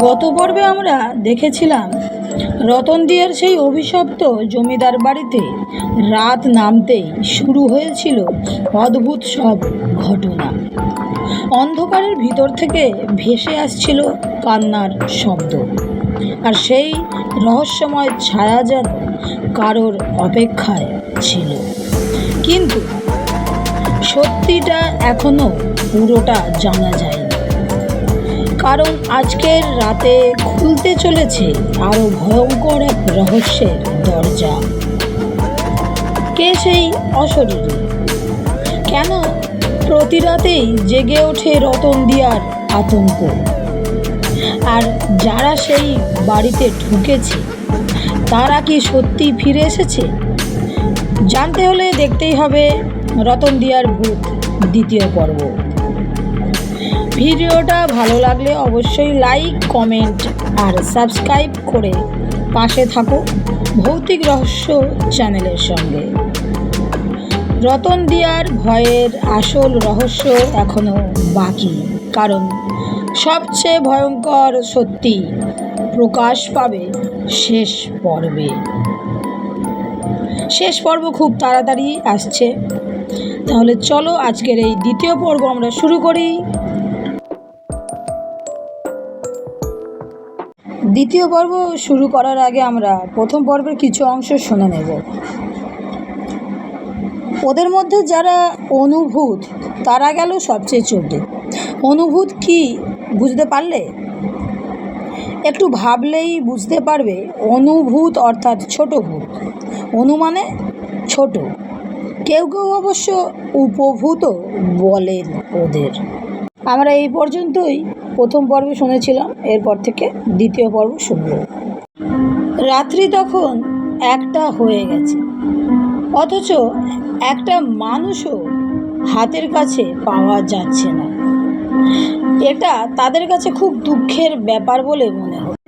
গত পর্বে আমরা দেখেছিলাম রতনদিয়ার সেই অভিশপ্ত জমিদার বাড়িতে রাত নামতেই শুরু হয়েছিল অদ্ভুত সব ঘটনা। অন্ধকারের ভিতর থেকে ভেসে আসছিল কান্নার শব্দ, আর সেই রহস্যময় ছায়া যেন কারোর অপেক্ষায় ছিল। কিন্তু সত্যিটা এখনো পুরোটা জানা যায়নি, কারণ আজকের রাতে খুলতে চলেছে আরো ভয়ঙ্কর এক রহস্যের দরজা। কে সেই অশরীরী? কেন প্রতি রাতেই জেগে ওঠে রতনদিয়ার আতঙ্ক? আর যারা সেই বাড়িতে ঢুকেছে তারা কি সত্যি ফিরে এসেছে? জানতে হলে দেখতেই হবে রতনদিয়ার ভূত দ্বিতীয় পর্ব। ভিডিওটা ভালো লাগলে অবশ্যই লাইক, কমেন্ট আর সাবস্ক্রাইব করে পাশে থাকো ভৌতিক রহস্য চ্যানেলের সঙ্গে। রতনদিয়ার ভয়ের আসল রহস্য এখনো বাকি, কারণ সবচেয়ে ভয়ঙ্কর সত্যি প্রকাশ পাবে শেষ পর্বে। শেষ পর্ব খুব তাড়াতাড়ি আসছে, তাহলে চলো আজকের এই দ্বিতীয় পর্ব আমরা শুরু করি। দ্বিতীয় পর্ব শুরু করার আগে আমরা প্রথম পর্বের কিছু অংশ শুনে নেব। ওদের মধ্যে যারা অনুভূত তারা গেল সবচেয়ে চোটে। অনুভূত কি বুঝতে পারলে? একটু ভাবলেই বুঝতে পারবে। অনুভূত অর্থাৎ ছোট ভূত। অনু মানে ছোট, কেউ কেউ অবশ্য উপভূত বলেন ওদের। আমরা এই পর্যন্তই প্রথম পর্বে শুনেছিলাম, এরপর থেকে দ্বিতীয় পর্ব শুনব। রাত্রি তখন 1টা হয়ে গেছে, অথচ একটা মানুষও হাতের কাছে পাওয়া যাচ্ছে না। এটা তাদের কাছে খুব দুঃখের ব্যাপার বলে মনে হয়।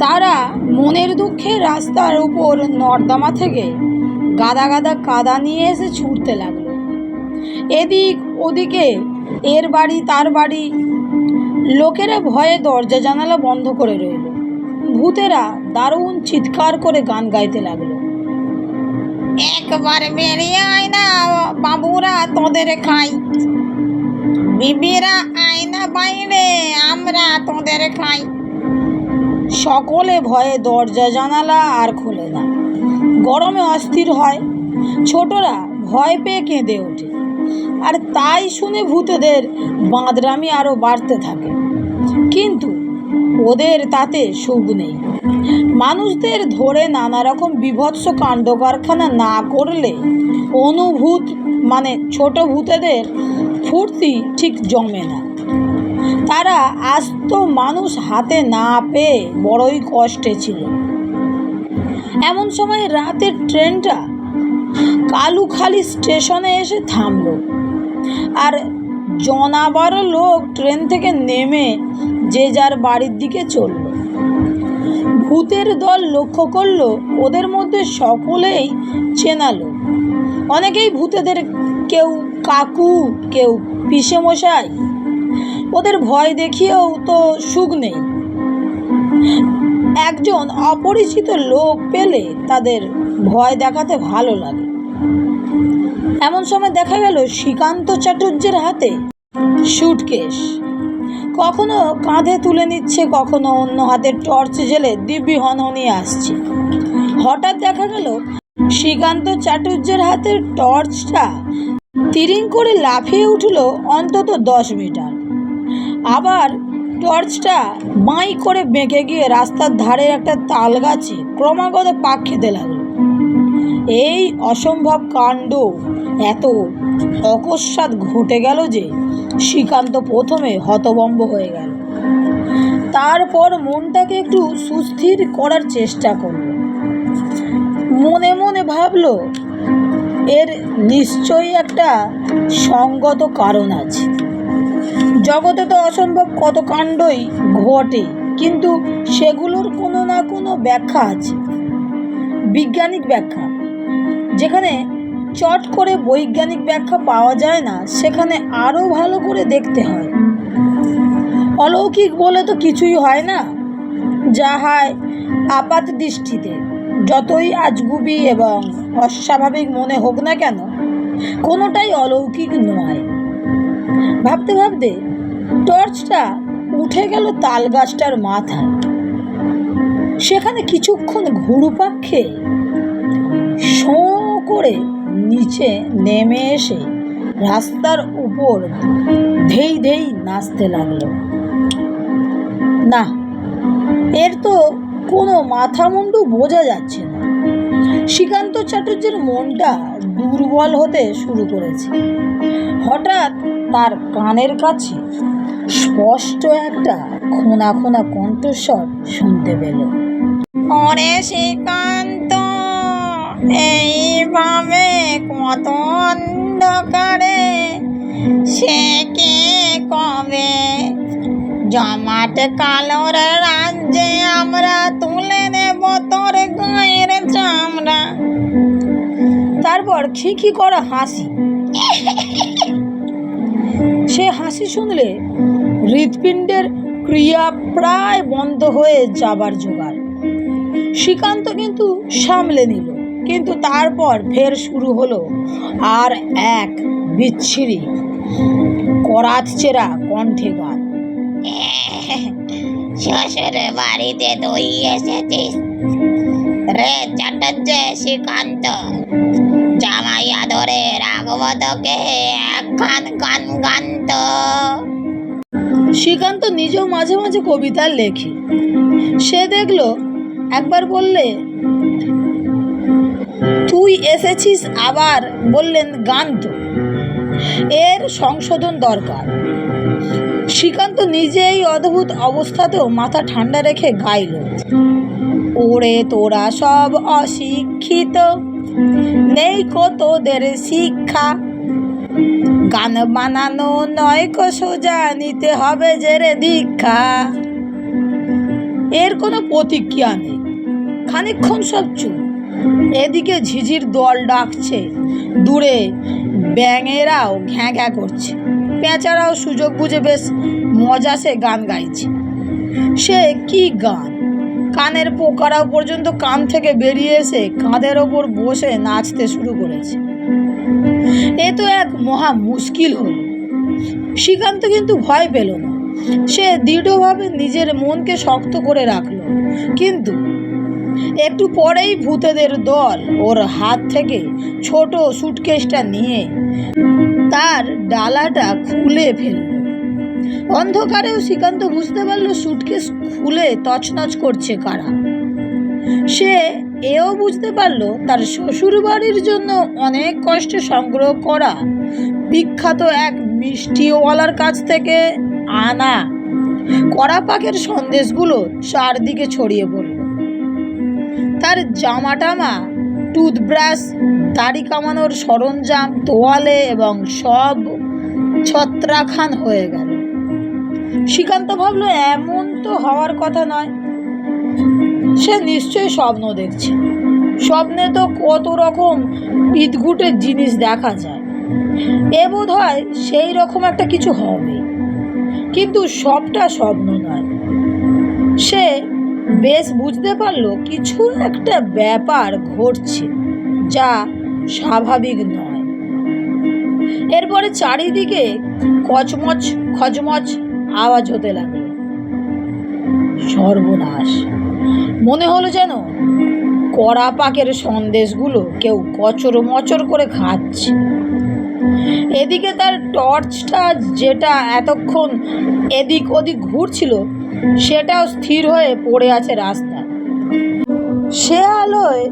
তারা মনের দুঃখে রাস্তার উপর নর্দমা থেকে গাদা গাদা কাদা নিয়ে এসে ছুঁড়তে লাগলো। এদিক ওদিকে, এর বাড়ি তার বাড়ি। লোকেরা ভয়ে দরজা জানালা বন্ধ করে রইল। ভূতেরা দারুণ চিৎকার করে গান গাইতে লাগলো। একবার বেরিয়ে আয় না বাবুরা, তোদের খাই। বিবিরা আয় না বাইরে, আমরা তোদের খাই। সকলে ভয়ে দরজা জানালা আর খোলে না। গরমে অস্থির হয়। ছোটরা ভয় পেয়ে কেঁদে ওঠে। আর তাই শুনে ভূতেদের বাঁদরামি আরও বাড়তে থাকে। কিন্তু ওদের তাতে সুখ নেই। মানুষদের ধরে নানা রকম বীভৎস কাণ্ড কারখানা না করলে অনুভূত মানে ছোট ভূতেদের ফুর্তি ঠিক জমে না। তারা আস্ত মানুষ হাতে না পেয়ে বড়ই কষ্টে ছিল। এমন সময় রাতের ট্রেনটা কালুখালী স্টেশনে এসে থামলো, আর জনাবারো লোক ট্রেন থেকে নেমে যে যার বাড়ির দিকে চলল। ভূতের দল লক্ষ্য করলো ওদের মধ্যে সকলেই চেনালো। অনেকেই ভূতেদের, কেউ কাকু, কেউ পিসে মশাই। ওদের ভয় দেখিয়েও তো সুখ নেই। একজন অপরিচিত লোক পেলে তাদের ভয় দেখাতে ভালো লাগে। এমন সময় দেখা গেল শ্রীকান্ত চাটুর্যের হাতে সুটকেস। কখনো কাঁধে তুলে নিচ্ছে, কখনো অন্য হাতে টর্চ জেলে দিব্যি হনহনিয়ে আসছে। হঠাৎ দেখা গেল শ্রীকান্ত চাটুর্যের হাতের টর্চটা তিরিং করে লাফিয়ে উঠল অন্তত 10 মিটার। আবার টর্চটা বাঁই করে বেঁকে গিয়ে রাস্তার ধারের একটা তাল গাছে ক্রমাগত পাক খেতে লাগলো। এই অসম্ভব কাণ্ড এত অকস্মাৎ ঘটে গেল যে শ্রীকান্ত প্রথমে হতভম্ব হয়ে গেল। তারপর মনটাকে একটু সুস্থির করার চেষ্টা করল। মনে মনে ভাবল, এর নিশ্চয়ই একটা সঙ্গত কারণ আছে। জগতে তো অসম্ভব কত কাণ্ডই ঘটে, কিন্তু সেগুলোর কোনো না কোনো ব্যাখ্যা আছে, বিজ্ঞানিক ব্যাখ্যা। যেখানে চট করে বৈজ্ঞানিক ব্যাখ্যা পাওয়া যায় না, সেখানে আরও ভালো করে দেখতে হয়। অলৌকিক বলে তো কিছুই হয় না, যা হয় আপাত দৃষ্টিতে যতই আজগুবি এবং অস্বাভাবিক মনে হোক না কেন, কোনোটাই অলৌকিক নয়। ভাবতে ভাবতে টর্চটা উঠে গেল তাল গাছটার মাথায়। সেখানে কিছুক্ষণ ঘুরপাক খেয়ে শোঁ করে নিচে নেমে এসে রাস্তার উপর ধেই ধেই নাচতে লাগলো। না, এর তো কোনো মাথা মুন্ডু বোঝা যাচ্ছে না। শ্রীকান্ত চ্যাটার্জির মনটা দুর্বল হতে শুরু করেছে। হঠাৎ তার কানের কাছে স্পষ্ট একটা খোনা খোনা কণ্ঠস্বর শুনতে পেল। ওরে শ্রীকান্ত, এইভাবে কত অন্ধকারে সে কে কবে জমাট কালোর রাজ্যে আমরা তুলে নেব তোর গায়ের চামড়া। তারপর খিখি করা হাসি। সে হাসি শুনলে হৃৎপিণ্ডের ক্রিয়া প্রায় বন্ধ হয়ে যাবার জোগাড়। শ্রীকান্ত কিন্তু সামলে নিল, কিন্তু তারপর ফের শুরু হলো আর এক বিচ্ছিরি করাতচেরা কণ্ঠে গান। শ্বশুর বাড়িতে তুই এসেছিস রে চ্যাটার্জি শ্রীকান্ত, জামাইয়া ধরে রাখব তোকে একখান গান গান তো। শ্রীকান্ত নিজেও মাঝে মাঝে কবিতা লেখে। সে দেখলো একবার বললে তুই এসেছিস, আবার বললেন গান তো। এর সংশোধন দরকার। শ্রীকান্ত নিজে এই অদ্ভুত অবস্থাতেও মাথা ঠান্ডা রেখে গাইল। ওরে তোরা সব অশিক্ষিত, নেই তোদের শিক্ষা, গান বানানো নয় কো সোজা, নিতে হবে যে রে দীক্ষা। এর কোনো প্রতিক্রিয়া নেই। খানিকক্ষণ সব চুপ। এদিকে ঝিঝির দল ডাকছে, দূরে ব্যাঙেরাও ঘ্যাঁ ঘ্যাঁ করছে, পেঁচারাও সুযোগ বুঝে বেশ মজাসে গান গাইছে। সে কি গান! কানের পোকারাও পর্যন্ত কান থেকে বেরিয়ে এসে কাঁধের ওপর বসে নাচতে শুরু করেছে। এ তো এক মহা মুশকিল হল। শ্রীকান্ত কিন্তু ভয় পেল না। সে দৃঢ়ভাবে নিজের মনকে শক্ত করে রাখল। কিন্তু একটু পরেই ভূতেদের দল ওর হাত থেকে ছোট সুটকেসটা নিয়ে তার ডালাটা খুলে ফেলল। অন্ধকারেও শ্রীকান্ত বুঝতে পারল সুটকেস খুলে তছনছ করছে কারা। সে এও বুঝতে পারল তার শ্বশুর বাড়ির জন্য অনেক কষ্টে সংগ্রহ করা বিখ্যাত এক মিষ্টিওয়ালার কাছ থেকে আনা কড়া পাকের সন্দেশগুলো চারদিকে ছড়িয়ে পড়ল। তার জামা টামা, টুথব্রাশ, দাড়ি কামানোর সরঞ্জাম, তোয়ালে এবং সব ছত্রাখান হয়ে গেল। শ্রীকান্ত ভাবল এমন তো হওয়ার কথা নয়। সে নিশ্চয়ই স্বপ্ন দেখছে। স্বপ্নে তো কত রকম পিতঘুটের জিনিস দেখা যায়। এ বোধ হয় সেই রকম একটা কিছু হবে, কিন্তু সবটা স্বপ্ন নয়। সে বেশ বুঝতে পারল কিছু একটা ব্যাপার ঘটছে যা স্বাভাবিক নয়। এরপরে চারিদিকে কচমচ খচমচ আওয়াজ হতে লাগলো। সর্বনাশ! মনে হলো যেন কড়া পাকের সন্দেশগুলো কেউ কচর মচর করে খাচ্ছে। এদিকে তার টর্চটা, যেটা এতক্ষণ এদিক ওদিক ঘুরছিল, সেটাও স্থির হয়ে পড়ে আছে রাস্তায়। সে আলোয়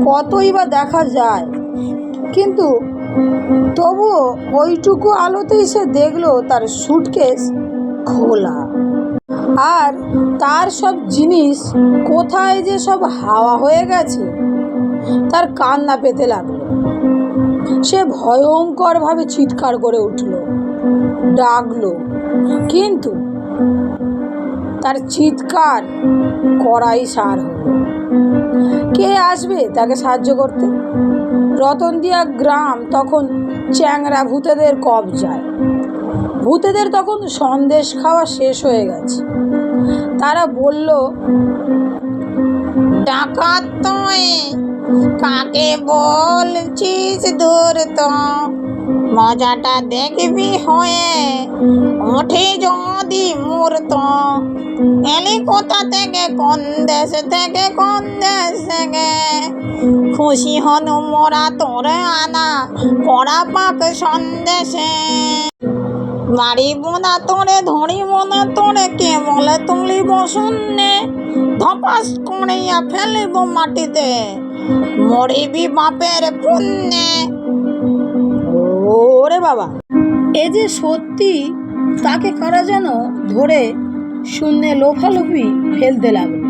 কতই বা দেখা যায়, কিন্তু তবুও ওইটুকু আলোতেই সে দেখলো তার সুটকেস খোলা, আর তার সব জিনিস কোথায় যে সব হাওয়া হয়ে গেছে। তার কান্না পেতে লাগলো। সে ভয়ঙ্করভাবে চিৎকার করে উঠল, ডাকলো, কিন্তু তার চিৎকার করাই সার হলো। কে আসবে তাকে সাহায্য করতে? রতনদিয়া গ্রাম তখন চ্যাংড়া ভূতেদের কবজায়। ভূতেদের তখন সন্দেশ খাওয়া শেষ হয়ে গেছে। তারা বলল, ডাকাত তুই, কাকে বলছিস ধরত, মজাটা দেখবি হয়ে ওঠে যদি মূর্ত। এলি কোথা থেকে, কোন দেশ থেকে, কোন দেশ থেকে, খুশি হন মোরা তোর আনা কড়া পাক সন্দেশে। মারিব না তোরে, ধরিব না তোরে, কে বলে তুলিব শূন্যে, ধপাস করিয়া ফেলিব মাটিতে, মরিবি বাপের পুণ্যে। ওরে বাবা, এ যে সত্যি, তাকে কারা যেন ধরে শূন্যে লোফালোফি ফেলতে লাগলো।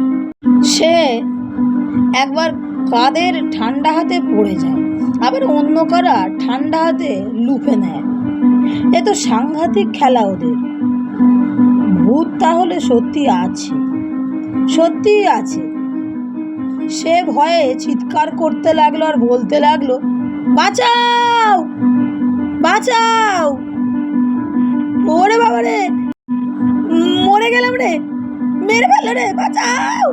সে একবার কাদের ঠান্ডা হাতে পড়ে যায়, আবার অন্য কারা ঠান্ডা হাতে লুফে নেয়। এ তো সাংঘাতিক খেলা ওদের। ভূত তাহলে সত্যি আছে, সত্যিই আছে। সে ভয়ে চিৎকার করতে লাগলো আর বলতে লাগলো, বাঁচাও বাঁচাও, ওরে বাবা রে, মরে গেলাম রে, মেরে ফেলো রে, বাঁচাও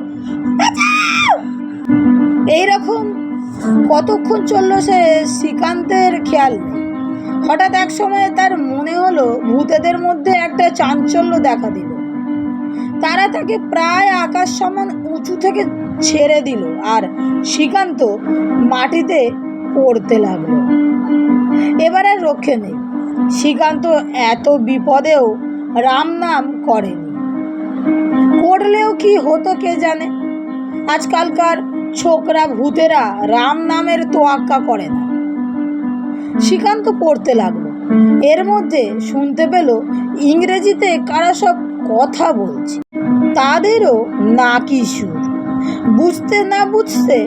বাঁচাও। এইরকম কতক্ষণ চললো সে শ্রীকান্তের খেয়াল নেই। হঠাৎ এক সময় তার মনে হলো ভূতেদের মধ্যে একটা চাঞ্চল্য দেখা দিল। তারা তাকে প্রায় আকাশ সমান উঁচু থেকে ছেড়ে দিল আর শ্রীকান্ত মাটিতে পড়তে লাগলো। এবার আর রক্ষে নেই। শ্রীকান্ত এত বিপদেও রাম নাম করেনি, করলেও কি হতো কে জানে। আজকালকার ছোকরা ভূতেরা রাম নামের তোয়াক্কা করে না। শ্রীকান্ত পড়তে লাগলো। এর মধ্যে শুনতে পেল ইংরেজিতে কারা সব কথা বলছে, তাদেরও নাকি সুর। বুঝতে না বুঝতে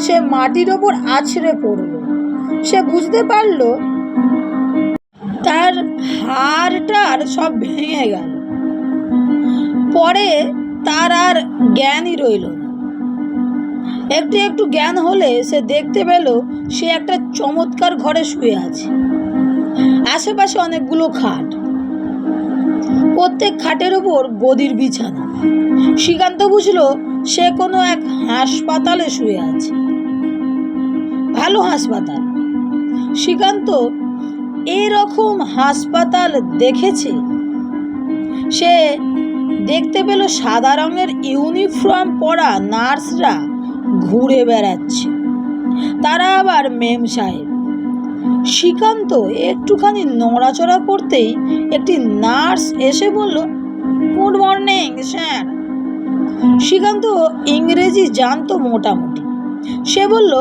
সে মাটির ওপর আছড়ে পড়ল। সে বুঝতে পারল তার হাড়টার সব ভেঙে গেল। পরে তার আর জ্ঞানই রইল না। একটু একটু জ্ঞান হলে সে দেখতে পেল সে একটা চমৎকার ঘরে শুয়ে আছে। আশেপাশে অনেকগুলো খাট, প্রত্যেক খাটের ওপর গদির বিছানা। শ্রীকান্ত বুঝল সে কোনো এক হাসপাতালে শুয়ে আছে, ভালো হাসপাতাল। শ্রীকান্ত এরকম হাসপাতাল দেখেছে। সে দেখতে পেল সাদা রঙের ইউনিফর্ম পরা নার্সরা ঘুরে বেড়াচ্ছে, তারা আবার মেম সাহেব। শ্রীকান্ত একটুখানি নড়াচড়া করতেই একটি নার্স এসে বলল, গুড মর্নিং স্যার। শ্রীকান্ত ইংরেজি জানতো মোটামুটি। সে বলল,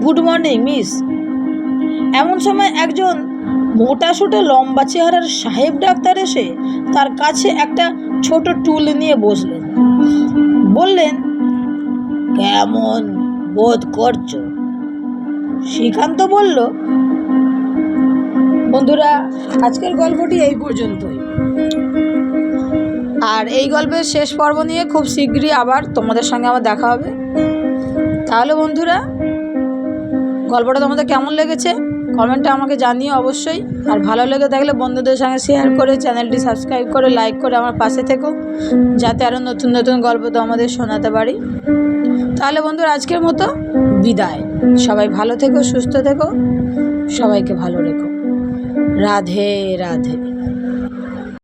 গুড মর্নিং মিস। এমন সময় একজন মোটাসোটা লম্বা চেহারার সাহেব ডাক্তার এসে তার কাছে একটা ছোট টুল নিয়ে বসলেন। বললেন, কেমন বোধ করছো? শ্রীকান্ত বলল, বন্ধুরা, আজকের গল্পটি এই পর্যন্তই। আর এই গল্পের শেষ পর্ব নিয়ে খুব শীঘ্রই আবার তোমাদের সঙ্গে আমার দেখা হবে। তাহলে বন্ধুরা, গল্পটা তোমাদের কেমন লেগেছে কমেন্টে আমাকে জানিও অবশ্যই। আর ভালো লেগে থাকলে বন্ধুদের সঙ্গে শেয়ার করে, চ্যানেলটি সাবস্ক্রাইব করে, লাইক করে আমার পাশে থেকো, যাতে আরও নতুন নতুন গল্প তোমাদের শোনাতে পারি। তাহলে বন্ধুরা, আজকের মতো বিদায়। সবাই ভালো থেকো, সুস্থ থেকো, সবাইকে ভালো রেখো। রাধে রাধে।